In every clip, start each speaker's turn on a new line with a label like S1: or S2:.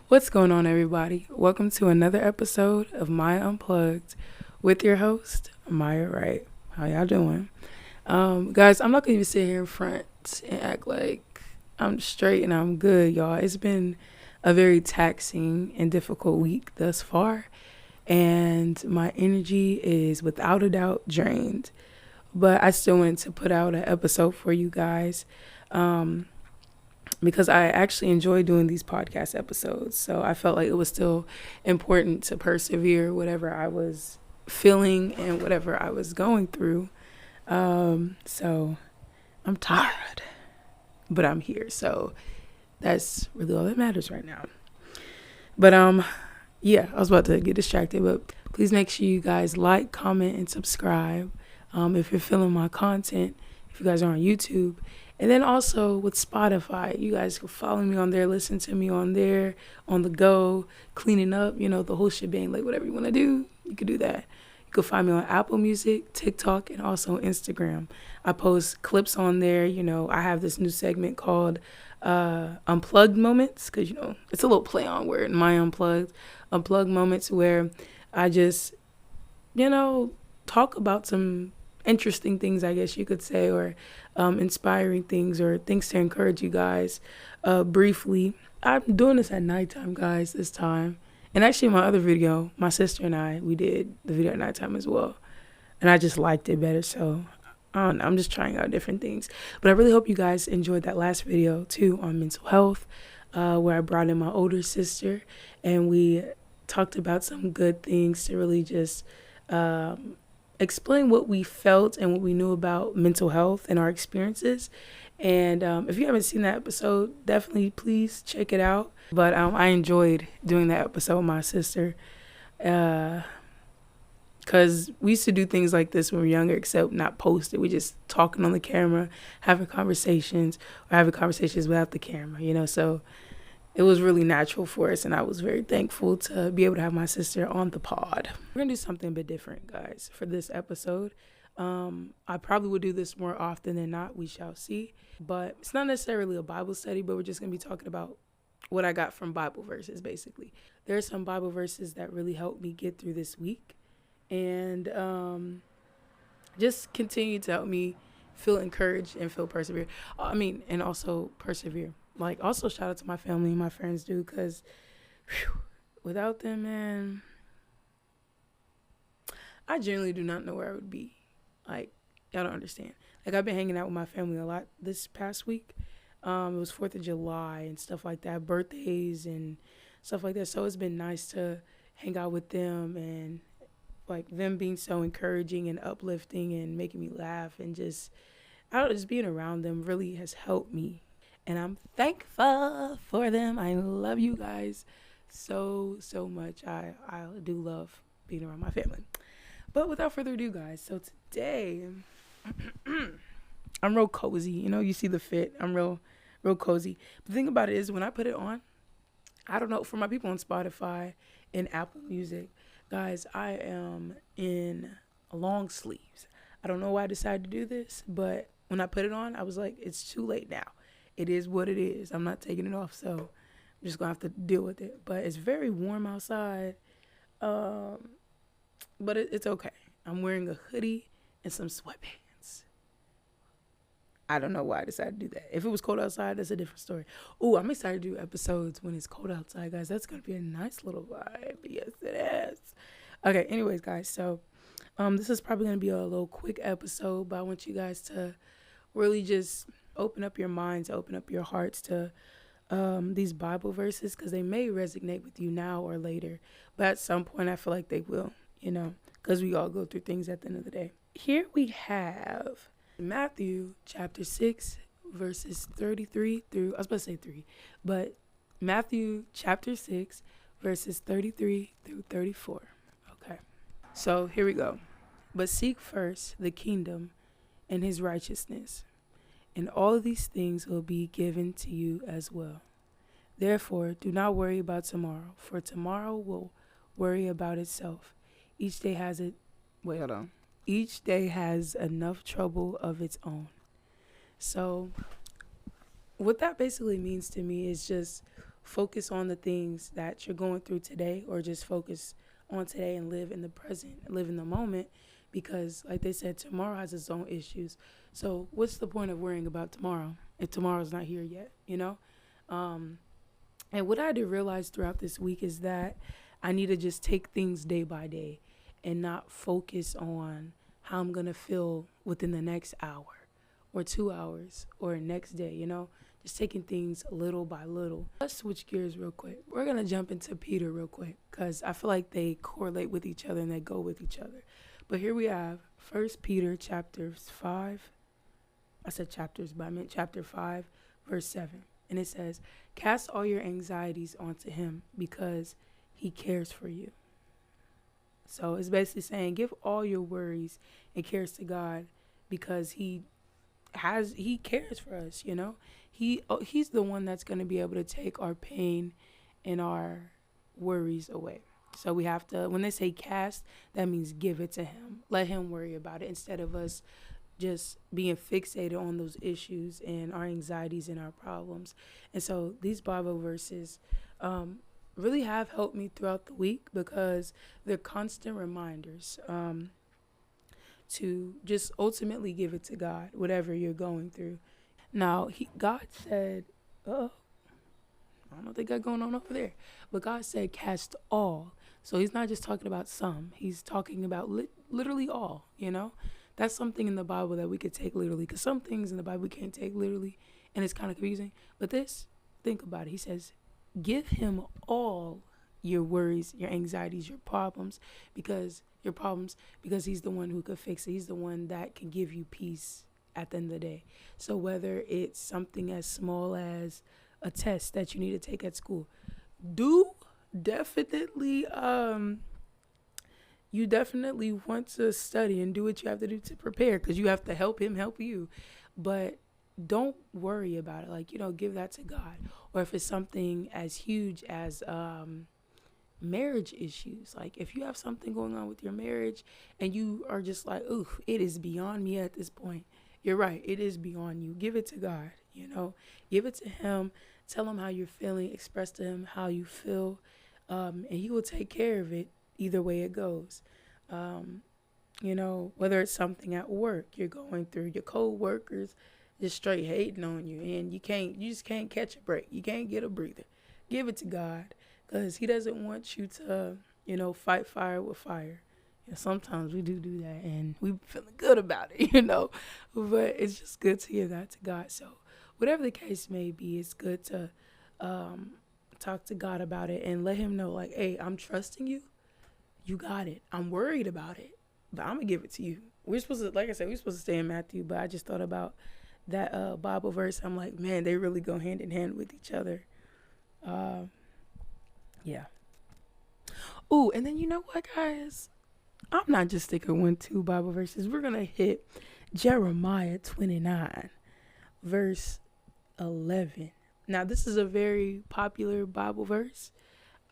S1: What's going on, everybody? Welcome to another episode of My Unplugged with your host, Maya Wright. How y'all doing? Guys, I'm not going to even sit here in front and act like I'm straight and I'm good, y'all. It's been a very taxing and difficult week thus far, and my energy is without a doubt drained. But I still wanted to put out an episode for you guys. Because I actually enjoy doing these podcast episodes. So I felt like it was still important to persevere whatever I was feeling and whatever I was going through. So I'm tired, but I'm here. So that's really all that matters right now. But yeah, I was about to get distracted, but please make sure you guys like, comment, and subscribe. If you're feeling my content, if you guys are on YouTube. And then also with Spotify, you guys can follow me on there, listen to me on there, on the go, cleaning up, the whole shebang, like whatever you want to do, you can do that. You can find me on Apple Music, TikTok, and also Instagram. I post clips on there. I have this new segment called Unplugged Moments, because, it's a little play on word, Unplugged Moments, where I just, talk about some interesting things, I guess you could say, or inspiring things or things to encourage you guys briefly. I'm doing this at nighttime, guys, this time. And actually my other video, my sister and I, we did the video at nighttime as well. And I just liked it better. So I don't know, I'm just trying out different things. But I really hope you guys enjoyed that last video too on mental health, where I brought in my older sister and we talked about some good things to really just explain what we felt and what we knew about mental health and our experiences. And if you haven't seen that episode, definitely please check it out. But I enjoyed doing that episode with my sister, because we used to do things like this when we were younger, except not post it. We just talking on the camera, having conversations, or having conversations without the camera, so it was really natural for us, and I was very thankful to be able to have my sister on the pod. We're going to do something a bit different, guys, for this episode. I probably will do this more often than not. We shall see. But it's not necessarily a Bible study, but we're just going to be talking about what I got from Bible verses, basically. There are some Bible verses that really helped me get through this week, and just continue to help me feel encouraged and feel persevere. And also persevere. Also shout out to my family and my friends, dude, because without them, man, I genuinely do not know where I would be. Y'all don't understand. I've been hanging out with my family a lot this past week. It was 4th of July and stuff like that, birthdays and stuff like that. So it's been nice to hang out with them, and them being so encouraging and uplifting and making me laugh, and just being around them really has helped me. And I'm thankful for them. I love you guys so much. I do love being around my family. But without further ado, guys, so today I'm real cozy. You see the fit. I'm real cozy. The thing about it is, when I put it on, I don't know, for my people on Spotify and Apple Music, guys, I am in long sleeves. I don't know why I decided to do this, but when I put it on, I was like, it's too late now. It is what it is. I'm not taking it off, so I'm just going to have to deal with it. But it's very warm outside, but it's okay. I'm wearing a hoodie and some sweatpants. I don't know why I decided to do that. If it was cold outside, that's a different story. Oh, I'm excited to do episodes when it's cold outside, guys. That's going to be a nice little vibe. Yes, it is. Okay, anyways, guys, so this is probably going to be a little quick episode, but I want you guys to really just open up your minds, open up your hearts to these Bible verses, because they may resonate with you now or later. But at some point, I feel like they will, because we all go through things at the end of the day. Here we have Matthew chapter 6, verses 33 through, I was about to say 3, but Matthew chapter 6, verses 33 through 34. Okay, so here we go. But seek first the kingdom and his righteousness, and all of these things will be given to you as well. Therefore, do not worry about tomorrow, for tomorrow will worry about itself. Each day has enough trouble of its own. So what that basically means to me is just focus on the things that you're going through today, or just focus on today and live in the present, live in the moment, because like they said, tomorrow has its own issues. So what's the point of worrying about tomorrow if tomorrow's not here yet, you know? And what I did realize throughout this week is that I need to just take things day by day and not focus on how I'm going to feel within the next hour or 2 hours or next day, you know, just taking things little by little. Let's switch gears real quick. We're going to jump into Peter real quick because I feel like they correlate with each other and they go with each other. But here we have 1 Peter chapter 5. I said chapters, but I meant chapter 5, verse 7. And it says, cast all your anxieties onto him because he cares for you. So it's basically saying give all your worries and cares to God because he cares for us, you know. He's the one that's going to be able to take our pain and our worries away. So we have to, when they say cast, that means give it to him. Let him worry about it instead of us just being fixated on those issues and our anxieties and our problems. And so these Bible verses really have helped me throughout the week because they're constant reminders to just ultimately give it to God, whatever you're going through. Now, God said, I don't know what they got going on over there, but God said cast all. So he's not just talking about some. He's talking about literally all, you know. That's something in the Bible that we could take literally, because some things in the Bible we can't take literally, and it's kind of confusing. But this, think about it. He says, give him all your worries, your anxieties, your problems, because he's the one who could fix it. He's the one that can give you peace at the end of the day. So whether it's something as small as a test that you need to take at school, you definitely want to study and do what you have to do to prepare, because you have to help him help you. But don't worry about it. Like, you know, give that to God. Or if it's something as huge as marriage issues, like if you have something going on with your marriage and you are just like, ooh, it is beyond me at this point. You're right. It is beyond you. Give it to God, you know, give it to him. Tell him how you're feeling. Express to him how you feel. And he will take care of it either way it goes. You know, whether it's something at work you're going through, your co-workers just straight hating on you, and you just can't catch a break. You can't get a breather. Give it to God, because he doesn't want you to, you know, fight fire with fire. You know, sometimes we do that, and we feeling good about it, you know, but it's just good to give that to God. So whatever the case may be, it's good to talk to God about it and let him know, like, hey, I'm trusting you. You got it. I'm worried about it, but I'm going to give it to you. We're supposed to stay in Matthew, but I just thought about that Bible verse. I'm like, man, they really go hand in hand with each other. Yeah. Ooh, and then you know what, guys? I'm not just sticking 1-2 Bible verses. We're going to hit Jeremiah 29, verse 11. Now, this is a very popular Bible verse.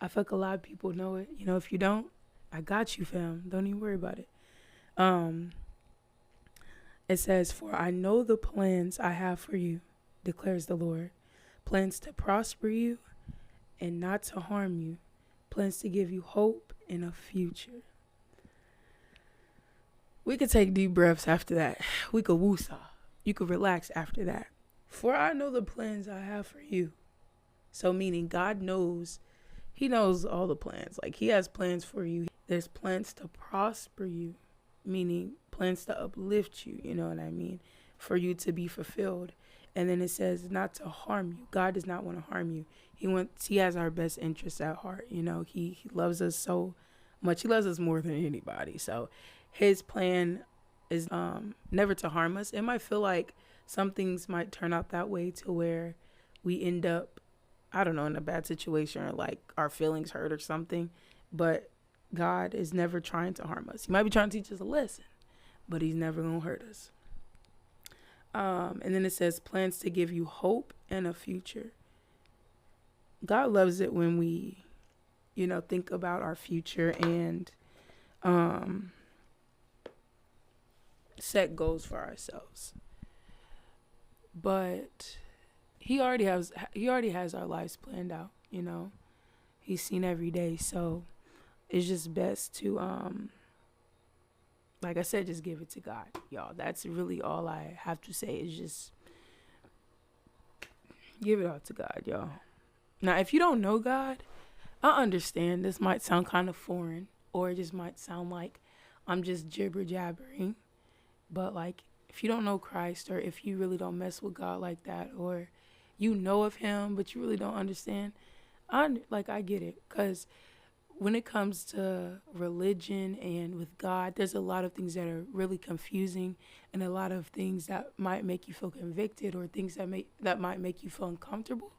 S1: I feel like a lot of people know it. You know, if you don't, I got you, fam. Don't even worry about it. It says, for I know the plans I have for you, declares the Lord. Plans to prosper you and not to harm you. Plans to give you hope and a future. We could take deep breaths after that. We could woosah. You could relax after that. For I know the plans I have for you. So meaning God knows, he knows all the plans. Like, he has plans for you. There's plans to prosper you, meaning plans to uplift you, you know what I mean, for you to be fulfilled. And then it says not to harm you. God does not want to harm you. He has our best interests at heart. You know, he loves us so much. He loves us more than anybody. So his plan is never to harm us. It might feel like some things might turn out that way to where we end up, I don't know, in a bad situation or like our feelings hurt or something. But God is never trying to harm us. He might be trying to teach us a lesson, but he's never going to hurt us. And then it says plans to give you hope and a future. God loves it when we, you know, think about our future and set goals for ourselves. But he already has our lives planned out. you know. He's seen every day. So it's just best to like I said, just give it to God, y'all. That's really all I have to say is just give it all to God, y'all. Now, if you don't know God, I understand this might sound kind of foreign, or it just might sound like I'm just jibber jabbering. But like, if you don't know Christ, or if you really don't mess with God like that, or you know of Him but you really don't understand, I get it, cause when it comes to religion and with God, there's a lot of things that are really confusing, and a lot of things that might make you feel convicted, or things that might make you feel uncomfortable.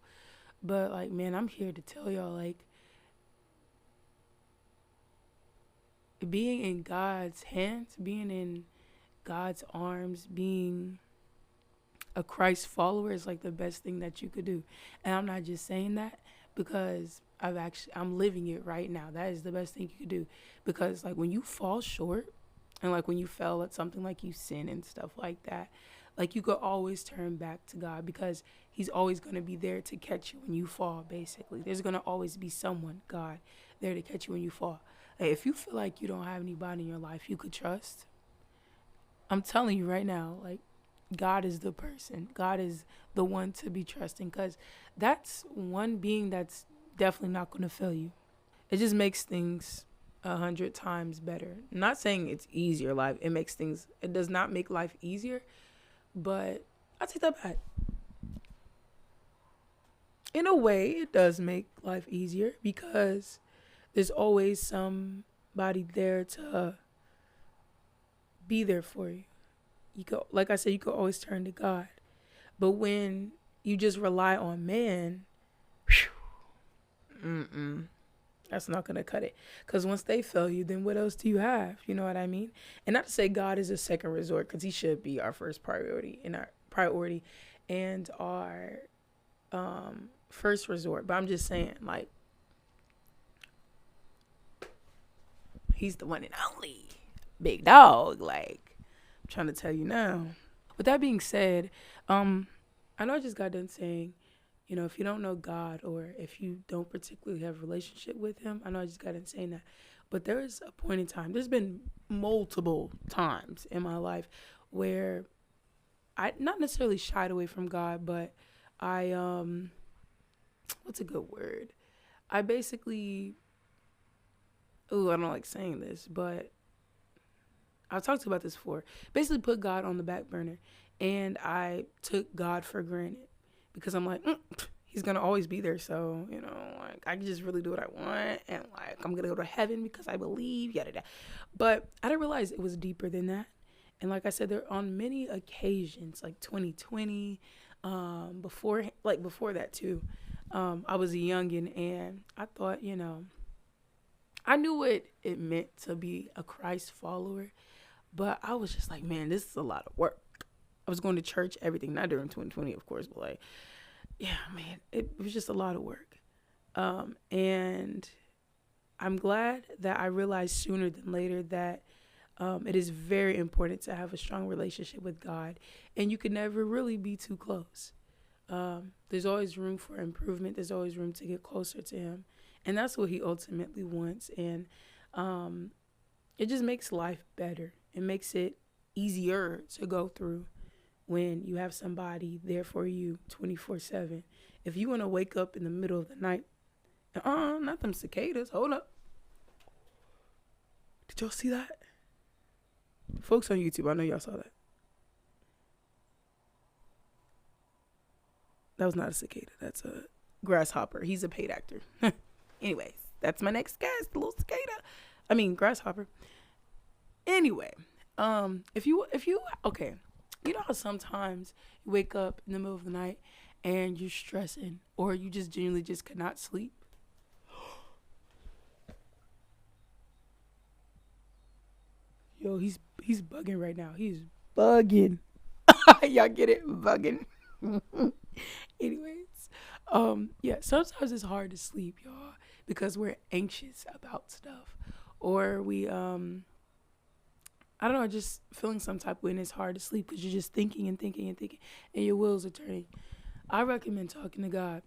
S1: But like, man, I'm here to tell y'all, like, being in God's hands, being in God's arms, being a Christ follower is like the best thing that you could do. And I'm not just saying that because I'm living it right now. That is the best thing you could do. Because like when you fall short, and like when you fell at something, like you sin and stuff like that, like you could always turn back to God, because He's always going to be there to catch you when you fall. Basically, there's going to always be someone, God, there to catch you when you fall. Like, if you feel like you don't have anybody in your life you could trust, I'm telling you right now, like, God is the person. God is the one to be trusting, because that's one being that's definitely not going to fail you. It just makes things 100 times better. I'm not saying it's easier life. It does not make life easier, but I take that back. In a way, it does make life easier, because there's always somebody there to be there for you. You could, like I said, you could always turn to God. But when you just rely on man, that's not gonna cut it. Because once they fail you, then what else do you have? You know what I mean? And not to say God is a second resort, because He should be our first priority and our first resort. But I'm just saying, like, He's the one and only big dog. Like, I'm trying to tell you now. With that being said, I know I just got done saying, if you don't know God, or if you don't particularly have a relationship with Him, I know I just got done saying that. But there is a point in time, there's been multiple times in my life where I not necessarily shied away from God, but I, what's a good word? I basically, I don't like saying this, but I've talked about this before. Basically put God on the back burner, and I took God for granted, because I'm like, He's going to always be there. So, like, I can just really do what I want, and like, I'm going to go to heaven because I believe, yada, yada. But I didn't realize it was deeper than that. And like I said, there on many occasions, like 2020, before that too, I was a youngin', and I thought, I knew what it meant to be a Christ follower, but I was just like, man, this is a lot of work. I was going to church, everything, not during 2020, of course, but like, yeah, man, it was just a lot of work. And I'm glad that I realized sooner than later that it is very important to have a strong relationship with God, and you can never really be too close. There's always room for improvement. There's always room to get closer to Him, and that's what He ultimately wants. And it just makes life better. It makes it easier to go through when you have somebody there for you 24/7. If you want to wake up in the middle of the night, not them cicadas. Hold up. Did y'all see that? Folks on YouTube, I know y'all saw that. That was not a cicada. That's a grasshopper. He's a paid actor. Anyways, that's my next guest, the little cicada. Grasshopper. Anyway, if you okay, you know how sometimes you wake up in the middle of the night and you're stressing, or you just genuinely just cannot sleep. Yo, he's bugging right now. He's bugging. Y'all get it? Bugging. Anyways, yeah, sometimes it's hard to sleep, y'all, because we're anxious about stuff, or we I don't know, just feeling some type of way, and it's hard to sleep because you're just thinking and thinking and thinking, and your wheels are turning. I recommend talking to God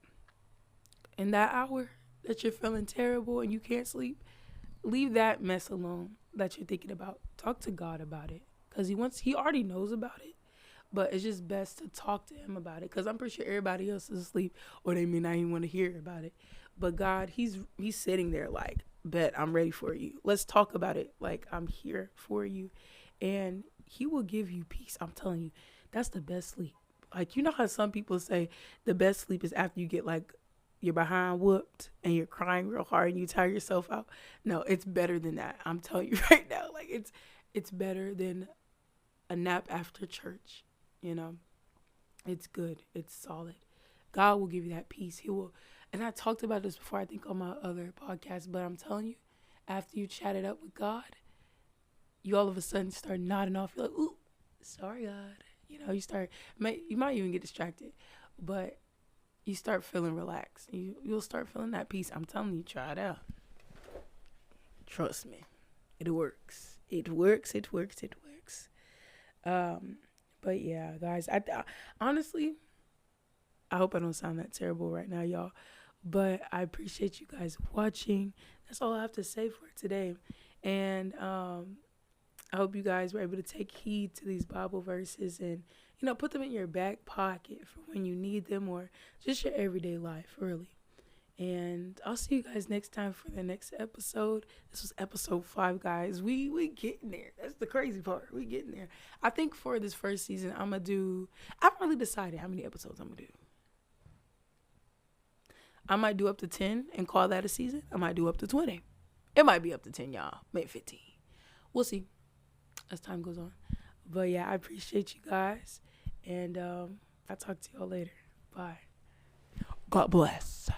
S1: in that hour that you're feeling terrible and you can't sleep, leave that mess alone that you're thinking about. Talk to God about it, because he already knows about it. But it's just best to talk to him about it, because I'm pretty sure everybody else is asleep, or they may not even want to hear about it. But God, he's sitting there like, bet, I'm ready for you. Let's talk about it. Like, I'm here for you. And he will give you peace. I'm telling you, that's the best sleep. Like, you know how some people say the best sleep is after you get like your behind whooped and you're crying real hard and you tire yourself out? No, it's better than that. I'm telling you right now. Like, it's better than a nap after church. You know, it's good. It's solid. God will give you that peace. He will. And I talked about this before, I think, on my other podcast, but I'm telling you, after you chat it up with God, you all of a sudden start nodding off. You're like, ooh, sorry, God. You know, you might even get distracted, but you start feeling relaxed. You'll start feeling that peace. I'm telling you, try it out. Trust me. It works. It works. It works. It works. But yeah, guys, I honestly, I hope I don't sound that terrible right now, y'all. But I appreciate you guys watching. That's all I have to say for today. And I hope you guys were able to take heed to these Bible verses and, you know, put them in your back pocket for when you need them, or just your everyday life, really. And I'll see you guys next time for the next episode. This was episode 5, guys. We getting there. That's the crazy part. We getting there. I think for this first season, I haven't really decided how many episodes I'm going to do. I might do up to 10 and call that a season. I might do up to 20. It might be up to 10, y'all. Maybe 15. We'll see as time goes on. But yeah, I appreciate you guys. And I'll talk to y'all later. Bye. God bless.